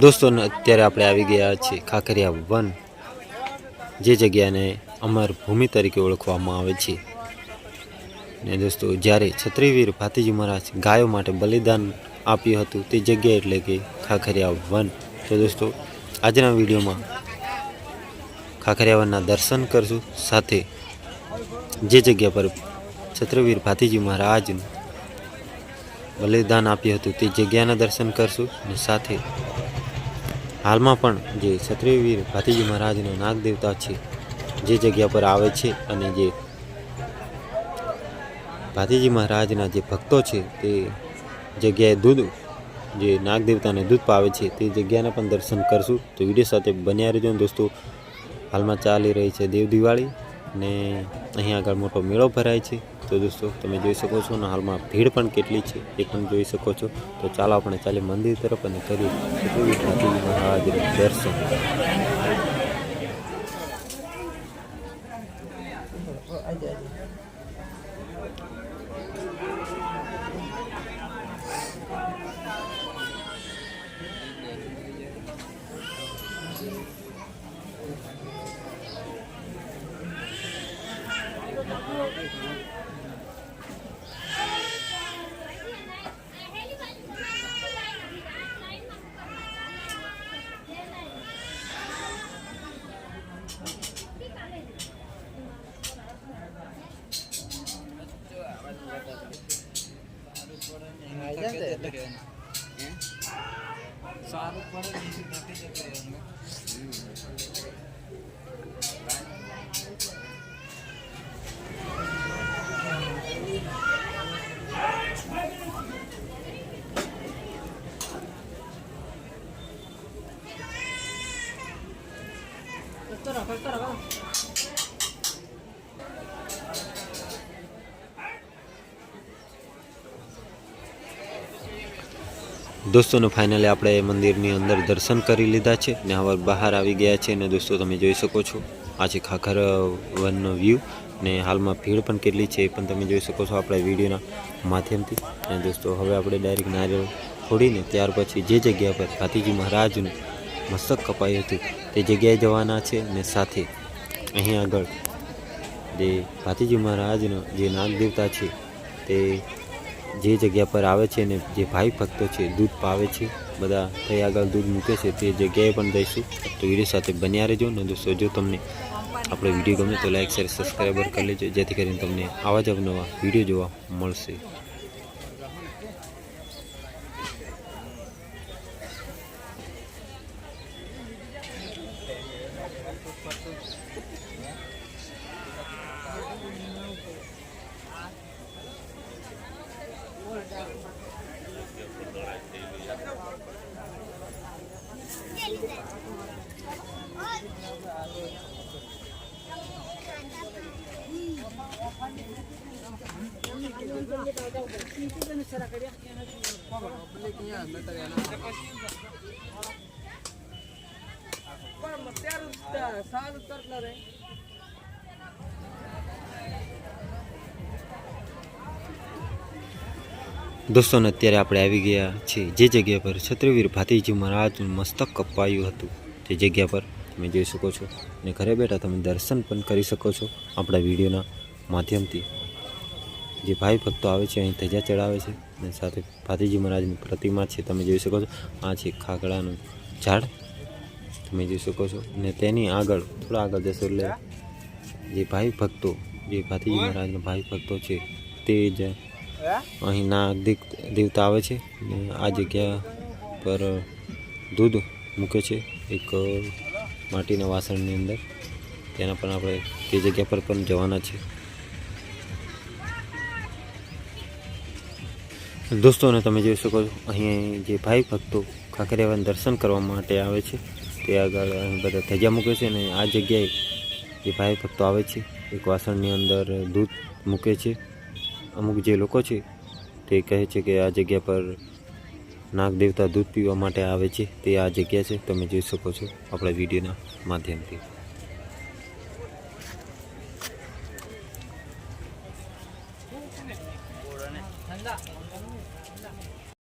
दोस्तों અત્યારે આપણે આવી ગયા છીએ ખાખરિયા વન, જે જગ્યાને અમર ભૂમિ તરીકે ઓળખવામાં આવે છે। ને દોસ્તો જ્યારે છત્રીવીર ભાતીજી મહારાજ ગાયો માટે બલિદાન આપ્યું હતું તે જગ્યા એટલે કે ખાખરિયા વન। તો દોસ્તો આજના વિડીયોમાં ખાખરિયા વનના દર્શન કરશું, સાથે જે જગ્યા પર છત્રીવીર ભાતીજી મહારાજનું બલિદાન આપ્યું હતું તે જગ્યાના દર્શન કરશું। અને સાથે હાલમાં પણ જે છત્રીવીર ભાતીજી મહારાજના નાગ દેવતા છે જે જગ્યા પર આવે છે અને જે ભાતીજી મહારાજના જે ભક્તો છે તે જગ્યાએ દૂધ જે નાગ દેવતાને દૂધ પાવે છે તે જગ્યાના પણ દર્શન કરશું। તો વિડીયો સાથે બન્યા રહેજો। દોસ્તો હાલમાં ચાલી રહી છે દેવ દિવાળી ને અહીં આગળ મોટો મેળો ભરાય છે। તો દોસ્તો તમે જોઈ શકો છો ને હાલમાં ભીડ પણ કેટલી છે એ પણ જોઈ શકો છો। તો ચાલો આપણે ચાલીએ મંદિર તરફ અને કરીએ છત્રીવીર ભાતીજી મહારાજના દર્શન। दोस्तों फाइनली આપણે મંદિરની અંદર દર્શન કરી લીધા છે ને હવે બહાર આવી ગયા છે। ને દોસ્તો તમે જોઈ શકો છો આ છે ખાખરિયા વનનો વ્યૂ ને હાલમાં ભીડ પણ કેટલી છે એ પણ તમે જોઈ શકો છો આપણા વિડીયોના માધ્યમથી। અને દોસ્તો હવે આપણે ડાયરેક્ટ નારિયેળ ફોડીને ત્યાર પછી જે જગ્યા પર ભાતીજી મહારાજનું મસ્તક કપાયું હતું તે જગ્યાએ જવાના છે। ને સાથે અહીં આગળ જે ભાતીજી મહારાજનો જે નાગ દેવતા છે તે જે જગ્યા પર આવે છે ને જે ભાઈ ભક્તો છે દૂધ પાવે છે, બધા થઈ આગળ દૂધ મૂકે છે તે જગ્યાએ પણ જઈશું। તો વિડીયો સાથે બન્યા રહેજો। ને દોસ્તો જો તમને આપણો વિડીયો ગમે તો લાઈક શેર સબસ્ક્રાઈબર કરી લેજો, જેથી કરીને તમને આવા જ અવનવા વિડીયો જોવા મળશે। दोस्तों અત્યારે આપણે આવી ગયા છીએ જે જગ્યા પર છત્રીવીર ભાતીજી મહારાજનું મસ્તક કપાયું હતું તે જગ્યા પર તમે જોઈ શકો છો। અને ઘરે બેઠા તમે દર્શન પણ કરી શકો છો આપણા વિડીયોના માધ્યમથી। જે ભાઈ ભક્તો આવે છે અહીં ધજા ચડાવે છે અને સાથે ભાતીજી મહારાજની પ્રતિમા છે તમે જોઈ શકો છો। આ છે ખાખડાનું ઝાડ તમે જોઈ શકો છો। અને તેની આગળ થોડા આગળ જશો એટલે જે ભાઈ ભક્તો જે ભાતીજી મહારાજના ભાઈ ભક્તો છે તે જ અહીં નાગ દેવતા આવે છે ને આ જગ્યા પર દૂધ મૂકે છે એક માટીના વાસણની અંદર, તેના પણ આપણે તે જગ્યા પર પણ જવાના છે। દોસ્તોને તમે જોઈ શકો છો અહીં જે ભાઈ ભક્તો ખાખરિયા વન દર્શન કરવા માટે આવે છે તે આગળ અહીં બધા ધજા મૂકે છે। અને આ જગ્યાએ જે ભાઈ ભક્તો આવે છે એક વાસણની અંદર દૂધ મૂકે છે। અમુક જે લોકો છે તે કહે છે કે આ જગ્યા પર નાગ દેવતા દૂધ પીવા માટે આવે છે તે આ જગ્યા છે, તમે જોઈ શકો છો આપણા વિડીયોના માધ્યમથી।